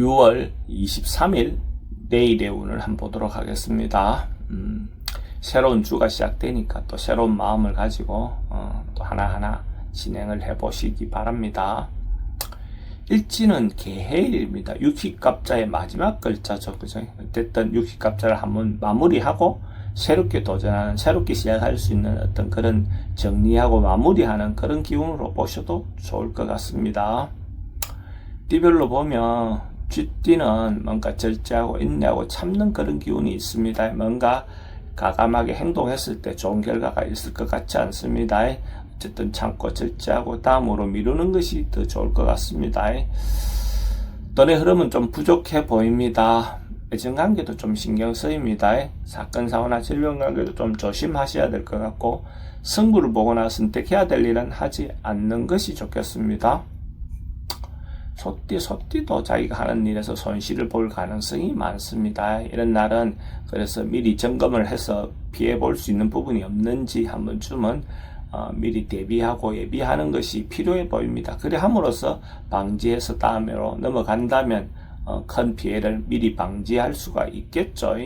6월 23일 내일의 운을 한번 보도록 하겠습니다. 새로운 주가 시작되니까 또 새로운 마음을 가지고 또 하나하나 진행을 해 보시기 바랍니다. 일지는 개해일입니다. 유희갑자의 마지막 글자죠. 그죠? 어쨌든 유희갑자를 한번 마무리하고 새롭게 도전하는, 새롭게 시작할 수 있는 어떤 그런 정리하고 마무리하는 그런 기운으로 보셔도 좋을 것 같습니다. 띠별로 보면 쥐띠는 뭔가 절제하고 인내하고 참는 그런 기운이 있습니다. 뭔가 가감하게 행동했을 때 좋은 결과가 있을 것 같지 않습니다. 어쨌든 참고 절제하고 다음으로 미루는 것이 더 좋을 것 같습니다. 돈의 흐름은 좀 부족해 보입니다. 애정관계도 좀 신경 쓰입니다. 사건, 사고나 질병관계도 좀 조심하셔야 될 것 같고, 승부를 보거나 선택해야 될 일은 하지 않는 것이 좋겠습니다. 소띠도 자기가 하는 일에서 손실을 볼 가능성이 많습니다. 이런 날은 그래서 미리 점검을 해서 피해 볼 수 있는 부분이 없는지 한 번쯤은 미리 대비하고 예비하는 것이 필요해 보입니다. 그래 함으로써 방지해서 다음으로 넘어간다면 큰 피해를 미리 방지할 수가 있겠죠.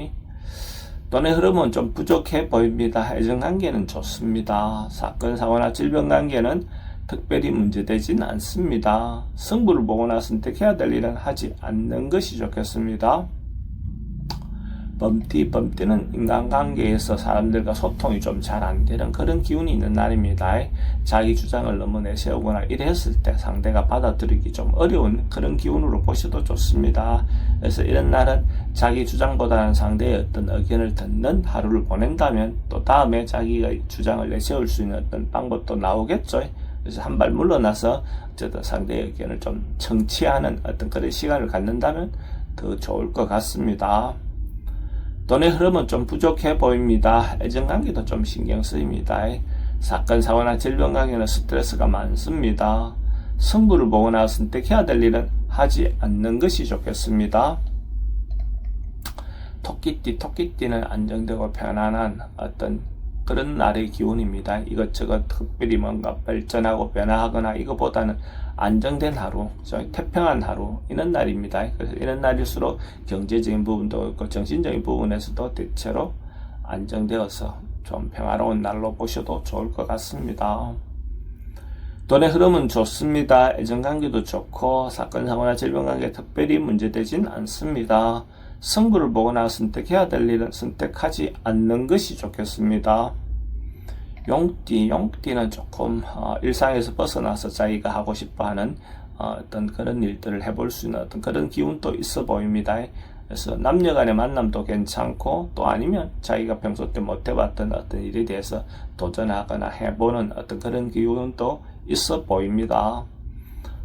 돈의 흐름은 좀 부족해 보입니다. 애정관계는 좋습니다. 사건, 사고나 질병관계는 특별히 문제되진 않습니다. 승부를 보거나 선택해야 될 일은 하지 않는 것이 좋겠습니다. 범띠는 인간관계에서 사람들과 소통이 좀 잘 안되는 그런 기운이 있는 날입니다. 자기 주장을 너무 내세우거나 이랬을 때 상대가 받아들이기 좀 어려운 그런 기운으로 보셔도 좋습니다. 그래서 이런 날은 자기 주장보다는 상대의 어떤 의견을 듣는 하루를 보낸다면 또 다음에 자기가 주장을 내세울 수 있는 어떤 방법도 나오겠죠. 그래서 한 발 물러나서 어쨌든 상대의 의견을 좀 청취하는 어떤 그런 시간을 갖는다면 더 좋을 것 같습니다. 돈의 흐름은 좀 부족해 보입니다. 애정관계도 좀 신경 쓰입니다. 사건, 사고나 질병관계는 스트레스가 많습니다. 승부를 보거나 선택해야 될 일은 하지 않는 것이 좋겠습니다. 토끼띠는 안정되고 편안한 어떤 그런 날의 기운입니다. 이것저것 특별히 뭔가 발전하고 변화하거나 이거보다는 안정된 하루, 태평한 하루, 이런 날입니다. 그래서 이런 날일수록 경제적인 부분도 있고 정신적인 부분에서도 대체로 안정되어서 좀 평화로운 날로 보셔도 좋을 것 같습니다. 돈의 흐름은 좋습니다. 애정관계도 좋고 사건, 사고나 질병관계 특별히 문제되진 않습니다. 승부를 보거나 선택해야 될 일은 선택하지 않는 것이 좋겠습니다. 용띠는 조금 일상에서 벗어나서 자기가 하고 싶어하는 어떤 그런 일들을 해볼 수 있는 어떤 그런 기운도 있어 보입니다. 그래서 남녀 간의 만남도 괜찮고 또 아니면 자기가 평소 때 못 해봤던 어떤 일에 대해서 도전하거나 해보는 어떤 그런 기운도 있어 보입니다.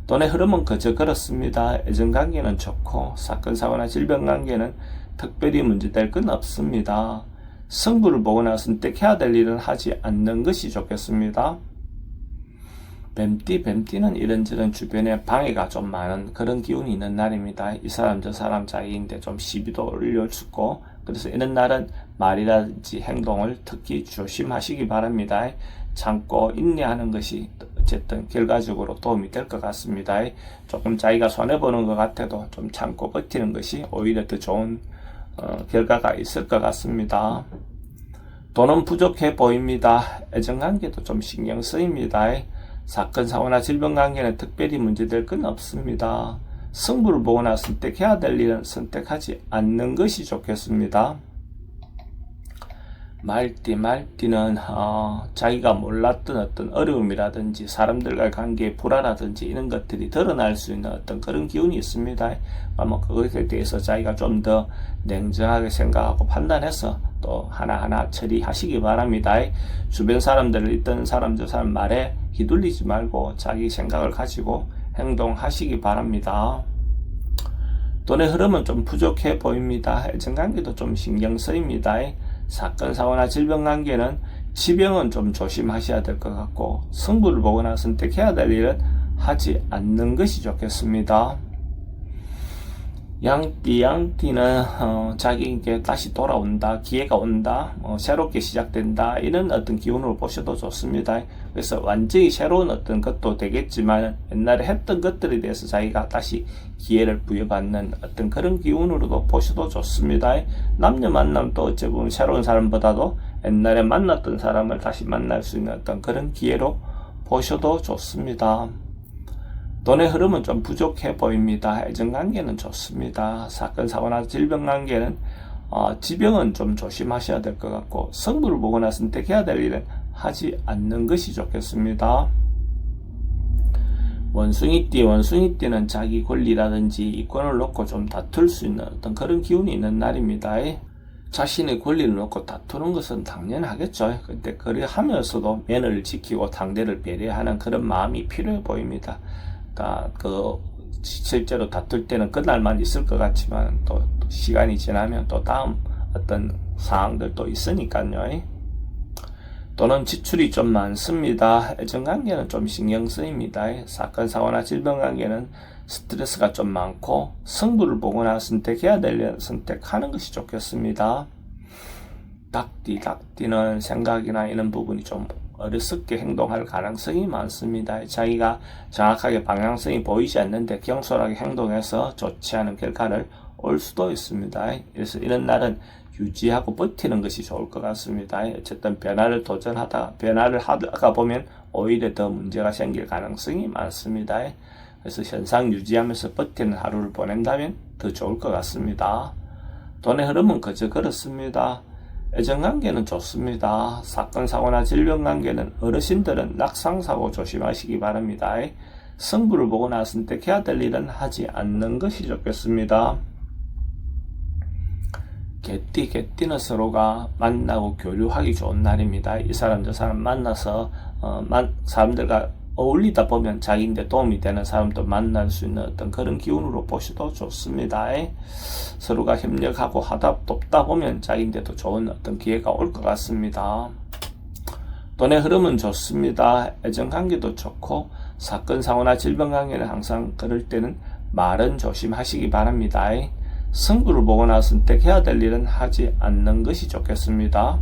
돈의 흐름은 그저 그렇습니다. 애정관계는 좋고 사건, 사고나 질병관계는 특별히 문제될 건 없습니다. 승부를 보거나 선택해야 될 일은 하지 않는 것이 좋겠습니다. 뱀띠는 이런저런 주변에 방해가 좀 많은 그런 기운이 있는 날입니다. 이 사람 저 사람 자기인데 좀 시비도 올려주고, 그래서 이런 날은 말이라든지 행동을 특히 조심하시기 바랍니다. 참고 인내하는 것이 어쨌든 결과적으로 도움이 될 것 같습니다. 조금 자기가 손해보는 것 같아도 좀 참고 버티는 것이 오히려 더 좋은 결과가 있을 것 같습니다. 돈은 부족해 보입니다. 애정관계도 좀 신경 쓰입니다. 사건, 사고나 질병관계는 특별히 문제될 건 없습니다. 승부를 보거나 선택해야 될 일은 선택하지 않는 것이 좋겠습니다. 말띠는 자기가 몰랐던 어떤 어려움이라든지 사람들과의 관계의 불화라든지 이런 것들이 드러날 수 있는 어떤 그런 기운이 있습니다. 아마 그것에 대해서 자기가 좀 더 냉정하게 생각하고 판단해서 또 하나하나 처리하시기 바랍니다. 주변 사람들, 있던 사람 저 사람 말에 휘둘리지 말고 자기 생각을 가지고 행동하시기 바랍니다. 돈의 흐름은 좀 부족해 보입니다. 애정관계도 좀 신경 쓰입니다. 사건, 사고나 질병관계는 지병은 좀 조심하셔야 될 것 같고 승부를 보거나 선택해야 될 일은 하지 않는 것이 좋겠습니다. 양띠는 자기에게 다시 돌아온다, 기회가 온다, 새롭게 시작된다, 이런 어떤 기운으로 보셔도 좋습니다. 그래서 완전히 새로운 어떤 것도 되겠지만 옛날에 했던 것들에 대해서 자기가 다시 기회를 부여받는 어떤 그런 기운으로도 보셔도 좋습니다. 남녀 만남도 어찌 보면 새로운 사람보다도 옛날에 만났던 사람을 다시 만날 수 있는 어떤 그런 기회로 보셔도 좋습니다. 돈의 흐름은 좀 부족해 보입니다. 애정관계는 좋습니다. 사건, 사고나 질병관계는 지병은 좀 조심하셔야 될 것 같고, 성부를 보거나 선택해야 될 일은 하지 않는 것이 좋겠습니다. 원숭이띠는 자기 권리라든지 이권을 놓고 좀 다툴 수 있는 어떤 그런 기운이 있는 날입니다. 자신의 권리를 놓고 다투는 것은 당연하겠죠. 근데 그래 하면서도 면을 지키고 상대를 배려하는 그런 마음이 필요해 보입니다. 실제로 다툴 때는 그날만 있을 것 같지만 또 시간이 지나면 또 다음 어떤 상황들도 있으니까요. 또는 지출이 좀 많습니다. 애정관계는 좀 신경 쓰입니다. 사건, 사고나 질병관계는 스트레스가 좀 많고 승부를 보거나 선택해야 될 일은 선택하는 것이 좋겠습니다. 닭띠는 생각이나 이런 부분이 좀 어리석게 행동할 가능성이 많습니다. 자기가 정확하게 방향성이 보이지 않는데 경솔하게 행동해서 좋지 않은 결과를 올 수도 있습니다. 그래서 이런 날은 유지하고 버티는 것이 좋을 것 같습니다. 어쨌든 변화를 하다가 보면 오히려 더 문제가 생길 가능성이 많습니다. 그래서 현상 유지하면서 버티는 하루를 보낸다면 더 좋을 것 같습니다. 돈의 흐름은 그저 그렇습니다. 애정관계는 좋습니다. 사건, 사고나 질병관계는 어르신들은 낙상사고 조심하시기 바랍니다. 승부를 보거나 선택해야 될 일은 하지 않는 것이 좋겠습니다. 개띠는 서로가 만나고 교류하기 좋은 날입니다. 이 사람 저 사람 만나서 사람들과 어울리다 보면 자기인데 도움이 되는 사람도 만날 수 있는 어떤 그런 기운으로 보셔도 좋습니다. 서로가 협력하고 돕다 보면 자기인데도 좋은 어떤 기회가 올 것 같습니다. 돈의 흐름은 좋습니다. 애정관계도 좋고 사건, 사고나 질병관계는 항상 그럴 때는 말은 조심하시기 바랍니다. 승부를 보거나 선택해야 될 일은 하지 않는 것이 좋겠습니다.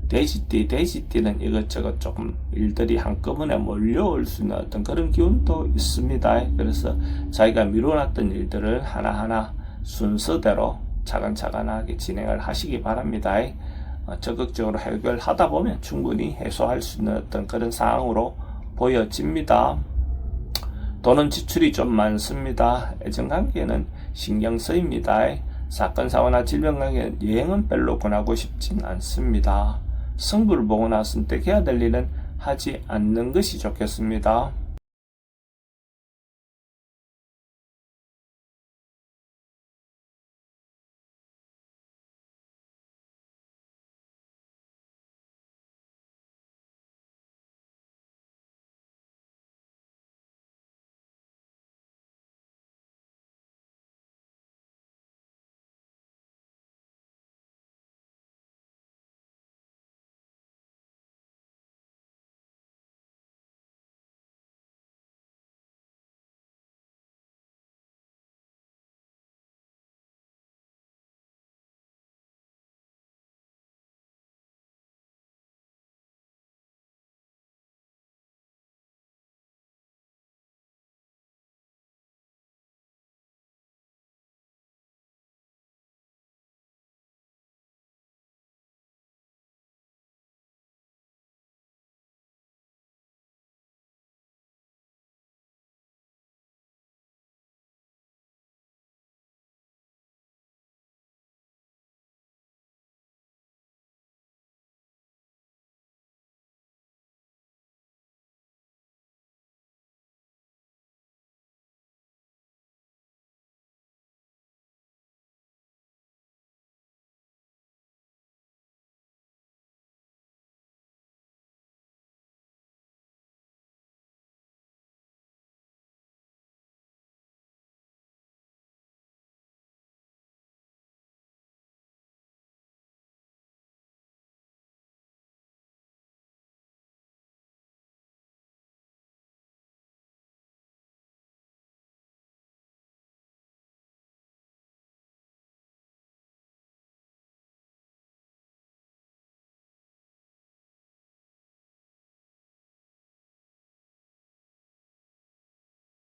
돼지띠는 이것저것 조금 일들이 한꺼번에 몰려올 수 있는 어떤 그런 기운도 있습니다. 그래서 자기가 미뤄놨던 일들을 하나하나 순서대로 차근차근하게 진행을 하시기 바랍니다. 적극적으로 해결하다 보면 충분히 해소할 수 있는 어떤 그런 상황으로 보여집니다. 돈은 지출이 좀 많습니다. 애정관계는 신경 쓰입니다. 사건, 사고나 질병관계는 여행은 별로 권하고 싶진 않습니다. 승부를 보거나 선택해야 될 일은 하지 않는 것이 좋겠습니다.